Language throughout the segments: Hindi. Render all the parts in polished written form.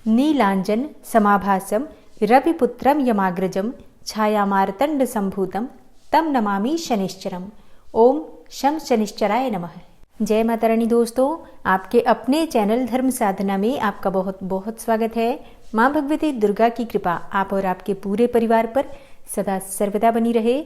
नीलांजन समाभासम रविपुत्रम यमाग्रजम छायामार्तंड संभूतम तम नमामि शनिश्चरम। ओम शम शनिश्चराय नमः। जय माता रानी। दोस्तों, आपके अपने चैनल धर्म साधना में आपका बहुत बहुत स्वागत है। माँ भगवती दुर्गा की कृपा आप और आपके पूरे परिवार पर सदा सर्वदा बनी रहे।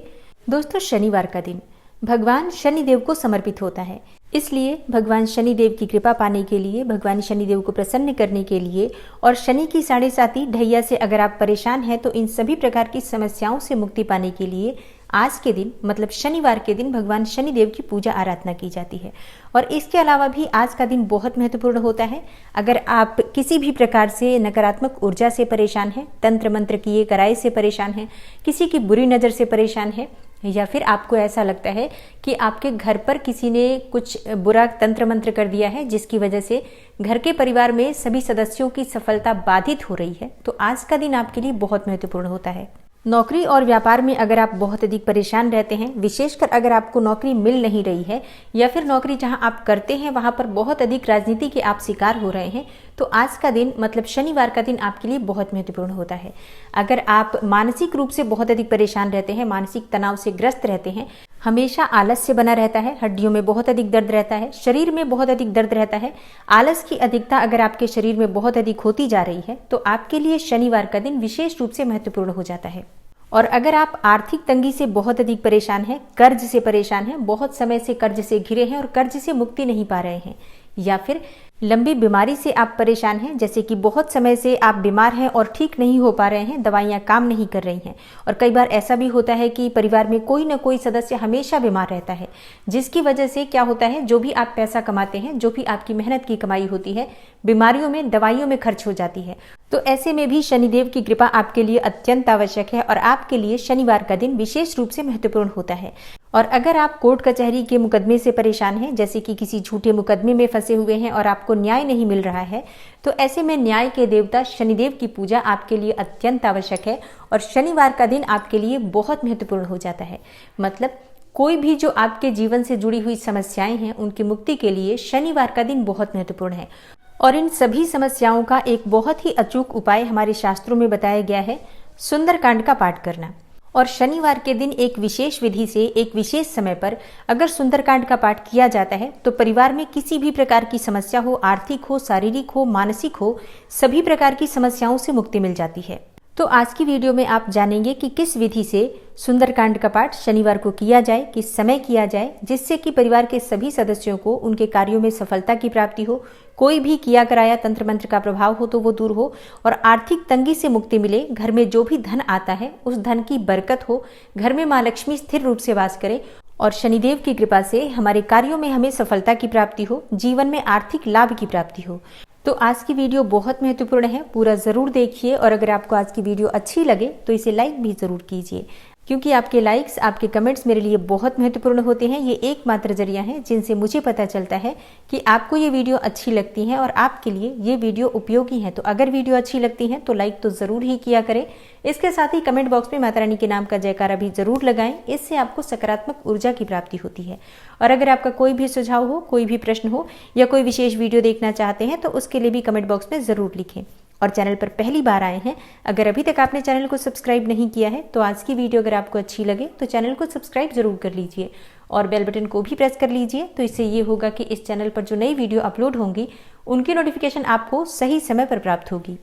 दोस्तों, शनिवार का दिन भगवान शनिदेव को समर्पित होता है, इसलिए भगवान शनिदेव की कृपा पाने के लिए, भगवान शनिदेव को प्रसन्न करने के लिए और शनि की 7.5 ढैया से अगर आप परेशान हैं तो इन सभी प्रकार की समस्याओं से मुक्ति पाने के लिए आज के दिन मतलब शनिवार के दिन भगवान शनिदेव की पूजा आराधना की जाती है। और इसके अलावा भी आज का दिन बहुत महत्वपूर्ण होता है। अगर आप किसी भी प्रकार से नकारात्मक ऊर्जा से परेशान हैं, तंत्र मंत्र किए कराए से परेशान हैं, किसी की बुरी नज़र से परेशान है, या फिर आपको ऐसा लगता है कि आपके घर पर किसी ने कुछ बुरा तंत्र मंत्र कर दिया है जिसकी वजह से घर के परिवार में सभी सदस्यों की सफलता बाधित हो रही है, तो आज का दिन आपके लिए बहुत महत्वपूर्ण होता है। नौकरी और व्यापार में अगर आप बहुत अधिक परेशान रहते हैं, विशेषकर अगर आपको नौकरी मिल नहीं रही है या फिर नौकरी जहां आप करते हैं वहां पर बहुत अधिक राजनीति के आप शिकार हो रहे हैं, तो आज का दिन मतलब शनिवार का दिन आपके लिए बहुत महत्वपूर्ण होता है। अगर आप मानसिक रूप से बहुत अधिक परेशान रहते हैं, मानसिक तनाव से ग्रस्त रहते हैं, हमेशा आलस्य बना रहता है, हड्डियों में बहुत अधिक दर्द रहता है, शरीर में बहुत अधिक दर्द रहता है, आलस की अधिकता अगर आपके शरीर में बहुत अधिक होती जा रही है, तो आपके लिए शनिवार का दिन विशेष रूप से महत्वपूर्ण हो जाता है। और अगर आप आर्थिक तंगी से बहुत अधिक परेशान हैं, कर्ज से परेशान हैं, बहुत समय से कर्ज से घिरे हैं और कर्ज से मुक्ति नहीं पा रहे हैं, या फिर लंबी बीमारी से आप परेशान हैं, जैसे कि बहुत समय से आप बीमार हैं और ठीक नहीं हो पा रहे हैं, दवाइयाँ काम नहीं कर रही हैं, और कई बार ऐसा भी होता है कि परिवार में कोई ना कोई सदस्य हमेशा बीमार रहता है, जिसकी वजह से क्या होता है, जो भी आप पैसा कमाते हैं, जो भी आपकी मेहनत की कमाई होती है, बीमारियों में दवाइयों में खर्च हो जाती है। तो ऐसे में भी शनिदेव की कृपा आपके लिए अत्यंत आवश्यक है और आपके लिए शनिवार का दिन विशेष रूप से महत्वपूर्ण होता है। और अगर आप कोर्ट कचहरी के मुकदमे से परेशान हैं, जैसे कि किसी झूठे मुकदमे में फंसे हुए हैं और आपको न्याय नहीं मिल रहा है, तो ऐसे में न्याय के देवता शनिदेव की पूजा आपके लिए अत्यंत आवश्यक है और शनिवार का दिन आपके लिए बहुत महत्वपूर्ण हो जाता है। मतलब कोई भी जो आपके जीवन से जुड़ी हुई समस्याएं हैं, उनकी मुक्ति के लिए शनिवार का दिन बहुत महत्वपूर्ण है। और इन सभी समस्याओं का एक बहुत ही अचूक उपाय हमारे शास्त्रों में बताया गया है, सुंदरकांड का पाठ करना। और शनिवार के दिन एक विशेष विधि से एक विशेष समय पर अगर सुंदरकांड का पाठ किया जाता है तो परिवार में किसी भी प्रकार की समस्या हो, आर्थिक हो, शारीरिक हो, मानसिक हो, सभी प्रकार की समस्याओं से मुक्ति मिल जाती है। तो आज की वीडियो में आप जानेंगे कि किस विधि से सुंदरकांड का पाठ शनिवार को किया जाए, किस समय किया जाए, जिससे कि परिवार के सभी सदस्यों को उनके कार्यों में सफलता की प्राप्ति हो, कोई भी किया कराया तंत्र मंत्र का प्रभाव हो तो वो दूर हो और आर्थिक तंगी से मुक्ति मिले। घर में जो भी धन आता है उस धन की बरकत हो, घर में माँ लक्ष्मी स्थिर रूप से वास करे और शनिदेव की कृपा से हमारे कार्यों में हमें सफलता की प्राप्ति हो, जीवन में आर्थिक लाभ की प्राप्ति हो। तो आज की वीडियो बहुत महत्वपूर्ण है, पूरा जरूर देखिए। और अगर आपको आज की वीडियो अच्छी लगे तो इसे लाइक भी जरूर कीजिए, क्योंकि आपके लाइक्स, आपके कमेंट्स मेरे लिए बहुत महत्वपूर्ण होते हैं। ये एकमात्र जरिया है जिनसे मुझे पता चलता है कि आपको ये वीडियो अच्छी लगती है और आपके लिए ये वीडियो उपयोगी है। तो अगर वीडियो अच्छी लगती है तो लाइक तो जरूर ही किया करें। इसके साथ ही कमेंट बॉक्स में माता रानी के नाम का जयकारा भी जरूर लगाएं, इससे आपको सकारात्मक ऊर्जा की प्राप्ति होती है। और अगर आपका कोई भी सुझाव हो, कोई भी प्रश्न हो या कोई विशेष वीडियो देखना चाहते हैं तो उसके लिए भी कमेंट बॉक्स में जरूर लिखें। और चैनल पर पहली बार आए हैं, अगर अभी तक आपने चैनल को सब्सक्राइब नहीं किया है तो आज की वीडियो अगर आपको अच्छी लगे तो चैनल को सब्सक्राइब जरूर कर लीजिए और बेल बटन को भी प्रेस कर लीजिए। तो इससे ये होगा कि इस चैनल पर जो नई वीडियो अपलोड होंगी उनकी नोटिफिकेशन आपको सही समय पर प्राप्त होगी।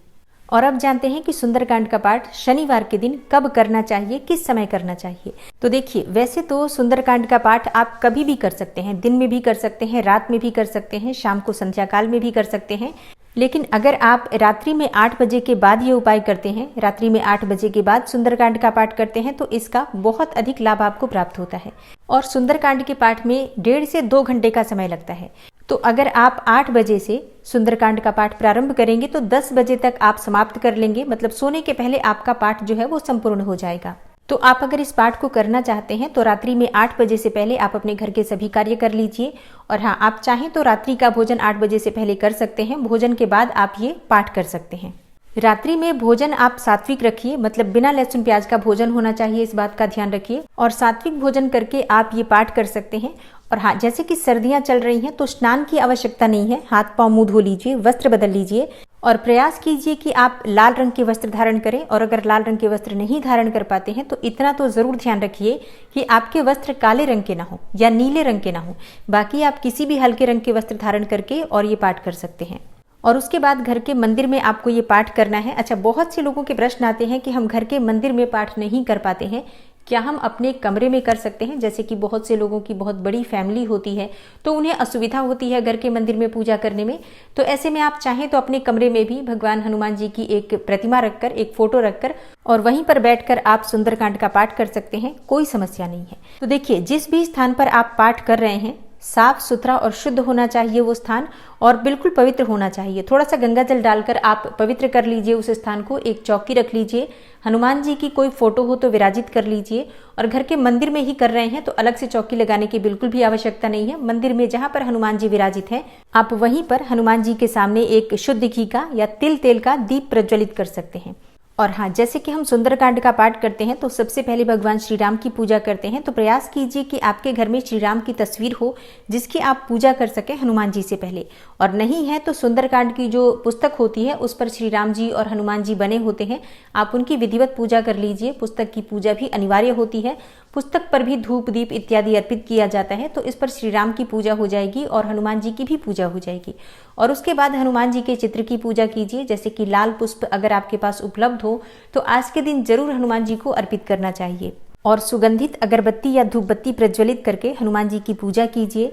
और अब जानते हैं कि सुंदरकांड का पाठ शनिवार के दिन कब करना चाहिए, किस समय करना चाहिए। तो देखिए, वैसे तो सुंदरकांड का पाठ आप कभी भी कर सकते हैं, दिन में भी कर सकते हैं, रात में भी कर सकते हैं, शाम को संध्या काल में भी कर सकते हैं। लेकिन अगर आप रात्रि में 8 बजे के बाद ये उपाय करते हैं, रात्रि में 8 बजे के बाद सुंदरकांड का पाठ करते हैं, तो इसका बहुत अधिक लाभ आपको प्राप्त होता है। और सुंदरकांड के पाठ में 1.5 से 2 घंटे का समय लगता है। तो अगर आप 8 बजे से सुंदरकांड का पाठ प्रारंभ करेंगे तो 10 बजे तक आप समाप्त कर लेंगे, मतलब सोने के पहले आपका पाठ जो है वो संपूर्ण हो जाएगा। तो आप अगर इस पाठ को करना चाहते हैं तो रात्रि में 8 बजे से पहले आप अपने घर के सभी कार्य कर लीजिए। और हाँ, आप चाहें तो रात्रि का भोजन 8 बजे से पहले कर सकते हैं, भोजन के बाद आप ये पाठ कर सकते हैं। रात्रि में भोजन आप सात्विक रखिए, मतलब बिना लहसुन प्याज का भोजन होना चाहिए, इस बात का ध्यान रखिए। और सात्विक भोजन करके आप ये पाठ कर सकते हैं। और हाँ, जैसे कि सर्दियां चल रही हैं तो स्नान की आवश्यकता नहीं है, हाथ पांव मुंह धो लीजिए, वस्त्र बदल लीजिए और प्रयास कीजिए कि आप लाल रंग के वस्त्र धारण करें। और अगर लाल रंग के वस्त्र नहीं धारण कर पाते हैं तो इतना तो जरूर ध्यान रखिए कि आपके वस्त्र काले रंग के ना हो या नीले रंग के ना हो। बाकी आप किसी भी हल्के रंग के वस्त्र धारण करके और ये पाठ कर सकते हैं। और उसके बाद घर के मंदिर में आपको ये पाठ करना है। अच्छा, बहुत से लोगों के प्रश्न आते हैं कि हम घर के मंदिर में पाठ नहीं कर पाते हैं, क्या हम अपने कमरे में कर सकते हैं? जैसे कि बहुत से लोगों की बहुत बड़ी फैमिली होती है तो उन्हें असुविधा होती है घर के मंदिर में पूजा करने में। तो ऐसे में आप चाहें तो अपने कमरे में भी भगवान हनुमान जी की एक प्रतिमा रखकर, एक फोटो रखकर और वहीं पर बैठकर आप सुंदरकांड का पाठ कर सकते हैं, कोई समस्या नहीं है। तो देखिए, जिस भी स्थान पर आप पाठ कर रहे हैं साफ सुथरा और शुद्ध होना चाहिए वो स्थान, और बिल्कुल पवित्र होना चाहिए। थोड़ा सा गंगा जल डालकर आप पवित्र कर लीजिए उस स्थान को। एक चौकी रख लीजिए, हनुमान जी की कोई फोटो हो तो विराजित कर लीजिए। और घर के मंदिर में ही कर रहे हैं तो अलग से चौकी लगाने की बिल्कुल भी आवश्यकता नहीं है। मंदिर में जहां पर हनुमान जी विराजित हैं आप वहीं पर हनुमान जी के सामने एक शुद्ध घी का या तिल तेल का दीप प्रज्वलित कर सकते हैं। और हाँ, जैसे कि हम सुंदरकांड का पाठ करते हैं तो सबसे पहले भगवान श्री राम की पूजा करते हैं। तो प्रयास कीजिए कि आपके घर में श्री राम की तस्वीर हो जिसकी आप पूजा कर सकें हनुमान जी से पहले। और नहीं है तो सुंदरकांड की जो पुस्तक होती है उस पर श्री राम जी और हनुमान जी बने होते हैं, आप उनकी विधिवत पूजा कर लीजिए। पुस्तक की पूजा भी अनिवार्य होती है। पुस्तक पर भी धूप दीप इत्यादि अर्पित किया जाता है, तो इस पर श्री राम की पूजा हो जाएगी और हनुमान जी की भी पूजा हो जाएगी। और उसके बाद हनुमान जी के चित्र की पूजा कीजिए। जैसे कि लाल पुष्प अगर आपके पास उपलब्ध हो तो आज के दिन जरूर हनुमान जी को अर्पित करना चाहिए। और सुगंधित अगरबत्ती या धूप बत्ती प्रज्वलित करके हनुमान जी की पूजा कीजिए।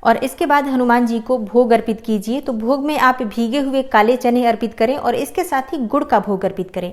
और इसके बाद हनुमान जी को भोग अर्पित कीजिए। तो भोग में आप भीगे हुए काले चने अर्पित करें और इसके साथ ही गुड़ का भोग अर्पित करें।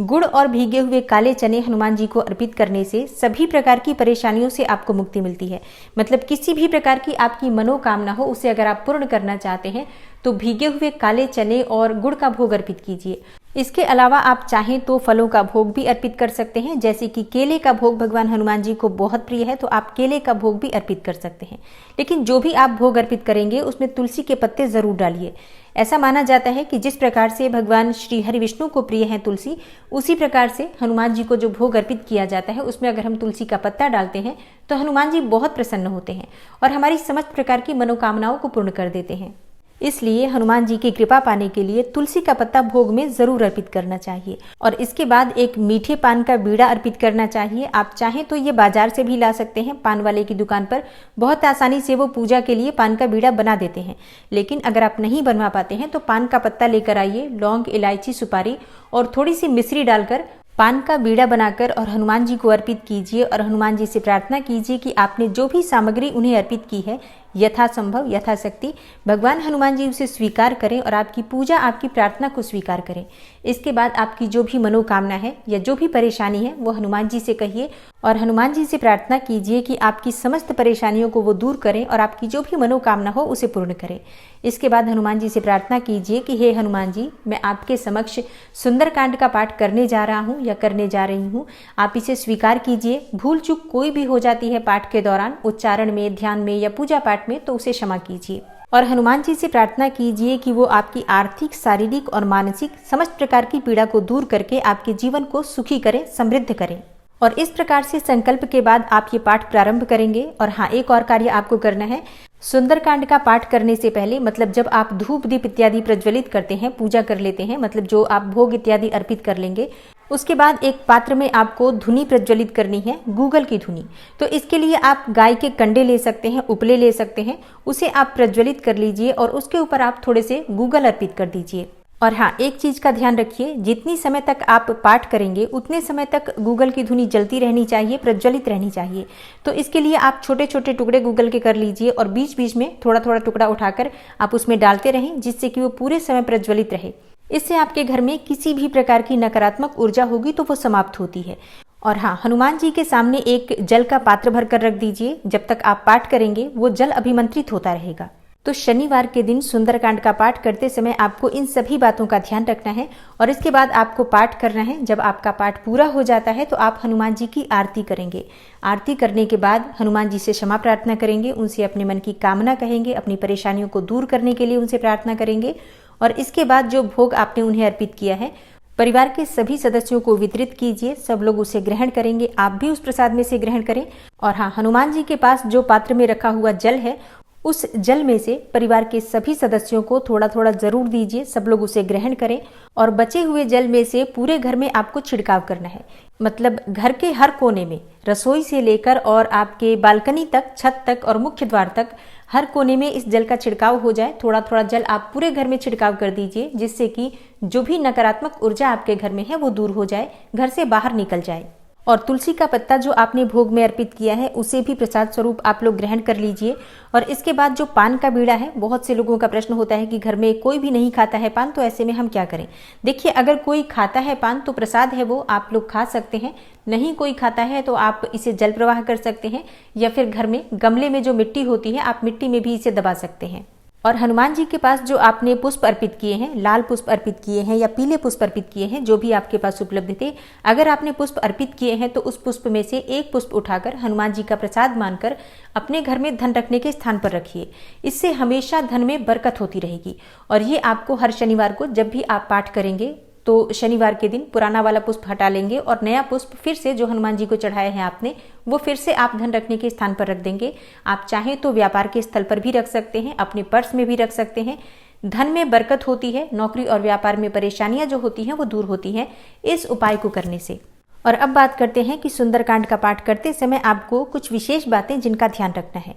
गुड़ और भीगे हुए काले चने हनुमान जी को अर्पित करने से सभी प्रकार की परेशानियों से आपको मुक्ति मिलती है। मतलब किसी भी प्रकार की आपकी मनोकामना हो उसे अगर आप पूर्ण करना चाहते हैं तो भीगे हुए काले चने और गुड़ का भोग अर्पित कीजिए। इसके अलावा आप चाहें तो फलों का भोग भी अर्पित कर सकते हैं। जैसे कि केले का भोग भगवान हनुमान जी को बहुत प्रिय है तो आप केले का भोग भी अर्पित कर सकते हैं। लेकिन जो भी आप भोग अर्पित करेंगे उसमें तुलसी के पत्ते जरूर डालिए। ऐसा माना जाता है कि जिस प्रकार से भगवान श्री हरि विष्णु को प्रिय है तुलसी, उसी प्रकार से हनुमान जी को जो भोग अर्पित किया जाता है उसमें अगर हम तुलसी का पत्ता डालते हैं तो हनुमान जी बहुत प्रसन्न होते हैं और हमारी समस्त प्रकार की मनोकामनाओं को पूर्ण कर देते हैं। इसलिए हनुमान जी की कृपा पाने के लिए तुलसी का पत्ता भोग में जरूर अर्पित करना चाहिए। और इसके बाद एक मीठे पान का बीड़ा अर्पित करना चाहिए। आप चाहें तो ये बाजार से भी ला सकते हैं, पान वाले की दुकान पर बहुत आसानी से वो पूजा के लिए पान का बीड़ा बना देते हैं। लेकिन अगर आप नहीं बनवा पाते हैं तो पान का पत्ता लेकर आइए, लौंग, इलायची, सुपारी और थोड़ी सी मिश्री डालकर पान का बीड़ा बनाकर और हनुमान जी को अर्पित कीजिए। और हनुमान जी से प्रार्थना कीजिए कि आपने जो भी सामग्री उन्हें अर्पित की है यथासंभव यथाशक्ति भगवान हनुमान जी उसे स्वीकार करें और आपकी पूजा, आपकी प्रार्थना को स्वीकार करें। इसके बाद आपकी जो भी मनोकामना है या जो भी परेशानी है वो हनुमान जी से कहिए और हनुमान जी से प्रार्थना कीजिए कि आपकी समस्त परेशानियों को वो दूर करें और आपकी जो भी मनोकामना हो उसे पूर्ण करें। इसके बाद हनुमान जी से प्रार्थना कीजिए कि हे हनुमान जी, मैं आपके समक्ष सुंदरकांड का पाठ करने जा रहा हूँ या करने जा रही हूँ, आप इसे स्वीकार कीजिए। भूल चूक कोई भी हो जाती है पाठ के दौरान, उच्चारण में, ध्यान में या पूजा पाठ में, तो उसे क्षमा कीजिए। और हनुमान जी से प्रार्थना कीजिए कि वो आपकी आर्थिक, शारीरिक और मानसिक समस्त प्रकार की पीड़ा को दूर करके आपके जीवन को सुखी करें, समृद्ध करें। और इस प्रकार से संकल्प के बाद आप ये पाठ प्रारंभ करेंगे। और हाँ, एक और कार्य आपको करना है। सुंदरकांड का पाठ करने से पहले, मतलब जब आप धूप दीप इत्यादि प्रज्वलित करते हैं, पूजा कर लेते हैं, मतलब जो आप भोग इत्यादि अर्पित कर लेंगे, उसके बाद एक पात्र में आपको धुनी प्रज्वलित करनी है, गूगल की धुनी। तो इसके लिए आप गाय के कंडे ले सकते हैं, उपले ले सकते हैं, उसे आप प्रज्वलित कर लीजिए और उसके ऊपर आप थोड़े से गूगल अर्पित कर दीजिए। और हाँ, एक चीज का ध्यान रखिए, जितनी समय तक आप पाठ करेंगे उतने समय तक गूगल की धुनी जलती रहनी चाहिए, प्रज्वलित रहनी चाहिए। तो इसके लिए आप छोटे छोटे टुकड़े गूगल के कर लीजिए और बीच बीच में थोड़ा थोड़ा टुकड़ा उठाकर आप उसमें डालते रहें, जिससे कि वो पूरे समय प्रज्वलित रहे। इससे आपके घर में किसी भी प्रकार की नकारात्मक ऊर्जा होगी तो वो समाप्त होती है। और हाँ, हनुमान जी के सामने एक जल का पात्र भर कर रख दीजिए। जब तक आप पाठ करेंगे वो जल अभिमंत्रित होता रहेगा। तो शनिवार के दिन सुंदरकांड का पाठ करते समय आपको इन सभी बातों का ध्यान रखना है। और इसके बाद आपको पाठ करना है। जब आपका पाठ पूरा हो जाता है तो आप हनुमान जी की आरती करेंगे। आरती करने के बाद हनुमान जी से क्षमा प्रार्थना करेंगे, उनसे अपने मन की कामना कहेंगे, अपनी परेशानियों को दूर करने के लिए उनसे प्रार्थना करेंगे। और इसके बाद जो भोग आपने उन्हें अर्पित किया है, परिवार के सभी सदस्यों को वितरित कीजिए। सब लोग उसे ग्रहण करेंगे, आप भी उस प्रसाद में से ग्रहण करें। और हाँ, हनुमान जी के पास जो पात्र में रखा हुआ जल है उस जल में से परिवार के सभी सदस्यों को थोड़ा थोड़ा जरूर दीजिए, सब लोग उसे ग्रहण करें और बचे हुए जल में से पूरे घर में आपको छिड़काव करना है। मतलब घर के हर कोने में, रसोई से लेकर और आपके बालकनी तक, छत तक और मुख्य द्वार तक हर कोने में इस जल का छिड़काव हो जाए। थोड़ा थोड़ा जल आप पूरे घर में छिड़काव कर दीजिए, जिससे कि जो भी नकारात्मक ऊर्जा आपके घर में है वो दूर हो जाए, घर से बाहर निकल जाए। और तुलसी का पत्ता जो आपने भोग में अर्पित किया है उसे भी प्रसाद स्वरूप आप लोग ग्रहण कर लीजिए। और इसके बाद जो पान का बीड़ा है, बहुत से लोगों का प्रश्न होता है कि घर में कोई भी नहीं खाता है पान, तो ऐसे में हम क्या करें। देखिए, अगर कोई खाता है पान तो प्रसाद है वो आप लोग खा सकते हैं, नहीं कोई खाता है तो आप इसे जल प्रवाह कर सकते हैं, या फिर घर में गमले में जो मिट्टी होती है आप मिट्टी में भी इसे दबा सकते हैं। और हनुमान जी के पास जो आपने पुष्प अर्पित किए हैं, लाल पुष्प अर्पित किए हैं या पीले पुष्प अर्पित किए हैं, जो भी आपके पास उपलब्ध थे, अगर आपने पुष्प अर्पित किए हैं तो उस पुष्प में से एक पुष्प उठाकर हनुमान जी का प्रसाद मानकर अपने घर में धन रखने के स्थान पर रखिए। इससे हमेशा धन में बरकत होती रहेगी। और ये आपको हर शनिवार को जब भी आप पाठ करेंगे तो शनिवार के दिन पुराना वाला पुष्प हटा लेंगे और नया पुष्प फिर से जो हनुमान जी को चढ़ाया है आपने, वो फिर से आप धन रखने के स्थान पर रख देंगे। आप चाहें तो व्यापार के स्थल पर भी रख सकते हैं, अपने पर्स में भी रख सकते हैं। धन में बरकत होती है, नौकरी और व्यापार में परेशानियां जो होती हैं वो दूर होती हैं इस उपाय को करने से। और अब बात करते हैं कि सुंदरकांड का पाठ करते समय आपको कुछ विशेष बातें जिनका ध्यान रखना है।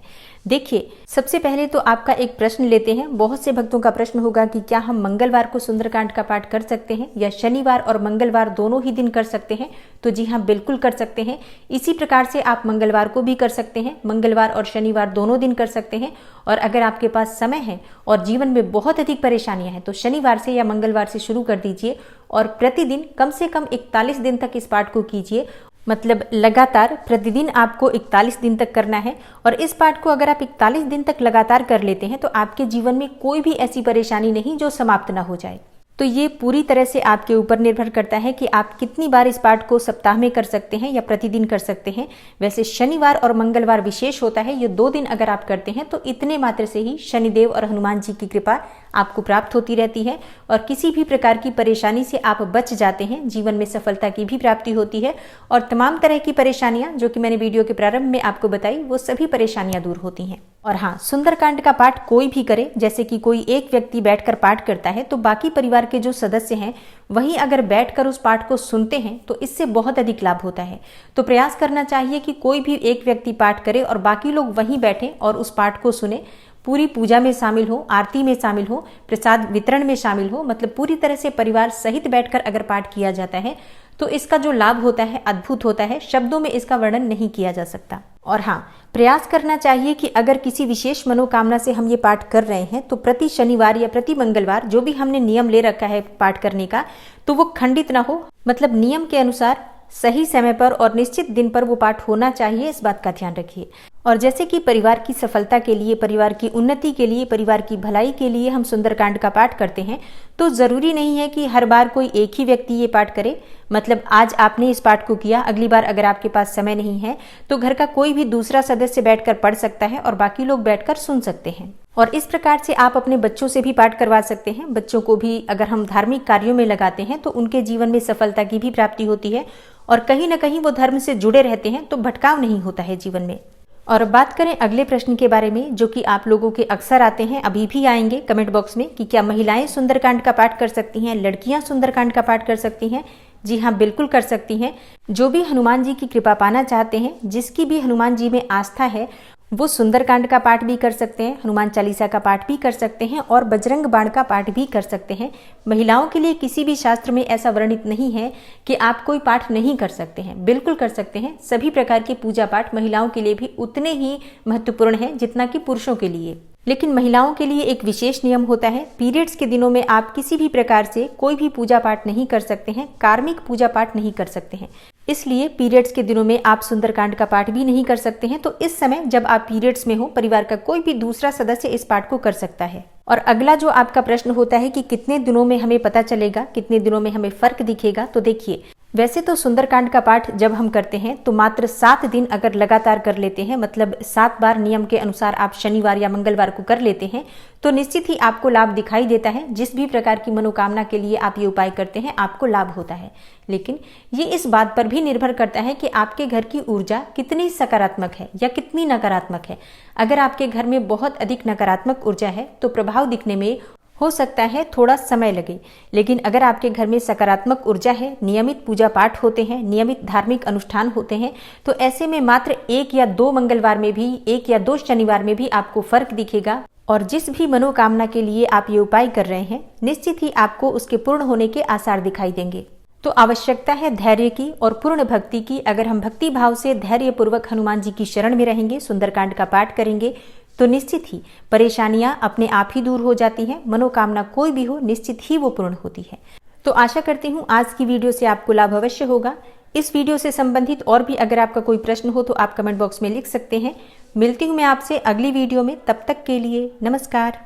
देखिए, सबसे पहले तो आपका एक प्रश्न लेते हैं। बहुत से भक्तों का प्रश्न होगा कि क्या हम मंगलवार को सुंदरकांड का पाठ कर सकते हैं या शनिवार और मंगलवार दोनों ही दिन कर सकते हैं। तो जी हाँ, बिल्कुल कर सकते हैं। इसी प्रकार से आप मंगलवार को भी कर सकते हैं, मंगलवार और शनिवार दोनों दिन कर सकते हैं। और अगर आपके पास समय है और जीवन में बहुत अधिक परेशानियां हैं तो शनिवार से या मंगलवार से शुरू कर दीजिए और प्रतिदिन कम से कम 41 दिन तक इस पाठ को कीजिए। मतलब लगातार प्रतिदिन आपको 41 दिन तक करना है। और इस पाठ को अगर आप 41 दिन तक लगातार कर लेते हैं तो आपके जीवन में कोई भी ऐसी परेशानी नहीं जो समाप्त ना हो जाए। तो ये पूरी तरह से आपके ऊपर निर्भर करता है कि आप कितनी बार इस पाठ को सप्ताह में कर सकते हैं या प्रतिदिन कर सकते हैं। वैसे शनिवार और मंगलवार विशेष होता है, ये 2 दिन अगर आप करते हैं तो इतने मात्र से ही शनिदेव और हनुमान जी की कृपा आपको प्राप्त होती रहती है और किसी भी प्रकार की परेशानी से आप बच जाते हैं। जीवन में सफलता की भी प्राप्ति होती है और तमाम तरह की परेशानियां जो कि मैंने वीडियो के प्रारंभ में आपको बताई, वो सभी परेशानियां दूर होती हैं। और हाँ, सुंदरकांड का पाठ कोई भी करे, जैसे कि कोई एक व्यक्ति बैठकर पाठ करता है तो बाकी परिवार के जो सदस्य हैं वही अगर बैठकर उस पाठ को सुनते हैं तो इससे बहुत अधिक लाभ होता है। तो प्रयास करना चाहिए कि कोई भी एक व्यक्ति पाठ करे और बाकी लोग वहीं बैठें और उस पाठ को सुने, पूरी पूजा में शामिल हो, आरती में शामिल हो, प्रसाद वितरण में शामिल हो। मतलब पूरी तरह से परिवार सहित बैठकर अगर पाठ किया जाता है तो इसका जो लाभ होता है अद्भुत होता है, शब्दों में इसका वर्णन नहीं किया जा सकता। और हाँ, प्रयास करना चाहिए कि अगर किसी विशेष मनोकामना से हम ये पाठ कर रहे हैं तो प्रति शनिवार या प्रति मंगलवार जो भी हमने नियम ले रखा है पाठ करने का, तो वो खंडित ना हो। मतलब नियम के अनुसार सही समय पर और निश्चित दिन पर वो पाठ होना चाहिए, इस बात का ध्यान रखिए। और जैसे कि परिवार की सफलता के लिए, परिवार की उन्नति के लिए, परिवार की भलाई के लिए हम सुंदरकांड का पाठ करते हैं, तो जरूरी नहीं है कि हर बार कोई एक ही व्यक्ति ये पाठ करे। मतलब आज आपने इस पाठ को किया, अगली बार अगर आपके पास समय नहीं है तो घर का कोई भी दूसरा सदस्य बैठकर पढ़ सकता है और बाकी लोग बैठकर सुन सकते हैं। और इस प्रकार से आप अपने बच्चों से भी पाठ करवा सकते हैं। बच्चों को भी अगर हम धार्मिक कार्यों में लगाते हैं तो उनके जीवन में सफलता की भी प्राप्ति होती है और कहीं ना कहीं वो धर्म से जुड़े रहते हैं, तो भटकाव नहीं होता है जीवन में। और बात करें अगले प्रश्न के बारे में, जो कि आप लोगों के अक्सर आते हैं, अभी भी आएंगे कमेंट बॉक्स में, कि क्या महिलाएं सुंदरकांड का पाठ कर सकती हैं, लड़कियां सुंदरकांड का पाठ कर सकती हैं। जी हाँ, बिल्कुल कर सकती हैं। जो भी हनुमान जी की कृपा पाना चाहते हैं, जिसकी भी हनुमान जी में आस्था है, वो सुंदरकांड का पाठ भी कर सकते हैं, हनुमान चालीसा का पाठ भी कर सकते हैं और बजरंग बाण का पाठ भी कर सकते हैं। महिलाओं के लिए किसी भी शास्त्र में ऐसा वर्णित नहीं है कि आप कोई पाठ नहीं कर सकते हैं, बिल्कुल कर सकते हैं। सभी प्रकार के पूजा पाठ महिलाओं के लिए भी उतने ही महत्वपूर्ण हैं जितना कि पुरुषों के लिए। लेकिन महिलाओं के लिए एक विशेष नियम होता है, पीरियड्स के दिनों में आप किसी भी प्रकार से कोई भी पूजा पाठ नहीं कर सकते हैं, कार्मिक पूजा पाठ नहीं कर सकते हैं। इसलिए पीरियड्स के दिनों में आप सुंदरकांड का पाठ भी नहीं कर सकते हैं। तो इस समय जब आप पीरियड्स में हो, परिवार का कोई भी दूसरा सदस्य इस पाठ को कर सकता है। और अगला जो आपका प्रश्न होता है कि कितने दिनों में हमें पता चलेगा, कितने दिनों में हमें फर्क दिखेगा, तो देखिए, वैसे तो सुंदरकांड का पाठ जब हम करते हैं तो मात्र 7 दिन अगर लगातार कर लेते हैं, मतलब 7 बार नियम के अनुसार आप शनिवार या मंगलवार को कर लेते हैं, तो निश्चित ही आपको लाभ दिखाई देता है। जिस भी प्रकार की मनोकामना के लिए आप ये उपाय करते हैं आपको लाभ होता है। लेकिन ये इस बात पर भी निर्भर करता है कि आपके घर की ऊर्जा कितनी सकारात्मक है या कितनी नकारात्मक है। अगर आपके घर में बहुत अधिक नकारात्मक ऊर्जा है तो प्रभाव दिखने में हो सकता है थोड़ा समय लगे, लेकिन अगर आपके घर में सकारात्मक ऊर्जा है, नियमित पूजा पाठ होते हैं, नियमित धार्मिक अनुष्ठान होते हैं, तो ऐसे में मात्र 1 या 2 मंगलवार में भी, 1 या 2 शनिवार में भी आपको फर्क दिखेगा। और जिस भी मनोकामना के लिए आप ये उपाय कर रहे हैं, निश्चित ही आपको उसके पूर्ण होने के आसार दिखाई देंगे। तो आवश्यकता है धैर्य की और पूर्ण भक्ति की। अगर हम भक्ति भाव से धैर्य पूर्वक हनुमान जी की शरण में रहेंगे, सुंदरकांड का पाठ करेंगे, तो निश्चित ही परेशानियां अपने आप ही दूर हो जाती हैं। मनोकामना कोई भी हो, निश्चित ही वो पूर्ण होती है। तो आशा करती हूँ आज की वीडियो से आपको लाभ अवश्य होगा। इस वीडियो से संबंधित और भी अगर आपका कोई प्रश्न हो तो आप कमेंट बॉक्स में लिख सकते हैं। मिलती हूँ मैं आपसे अगली वीडियो में, तब तक के लिए नमस्कार।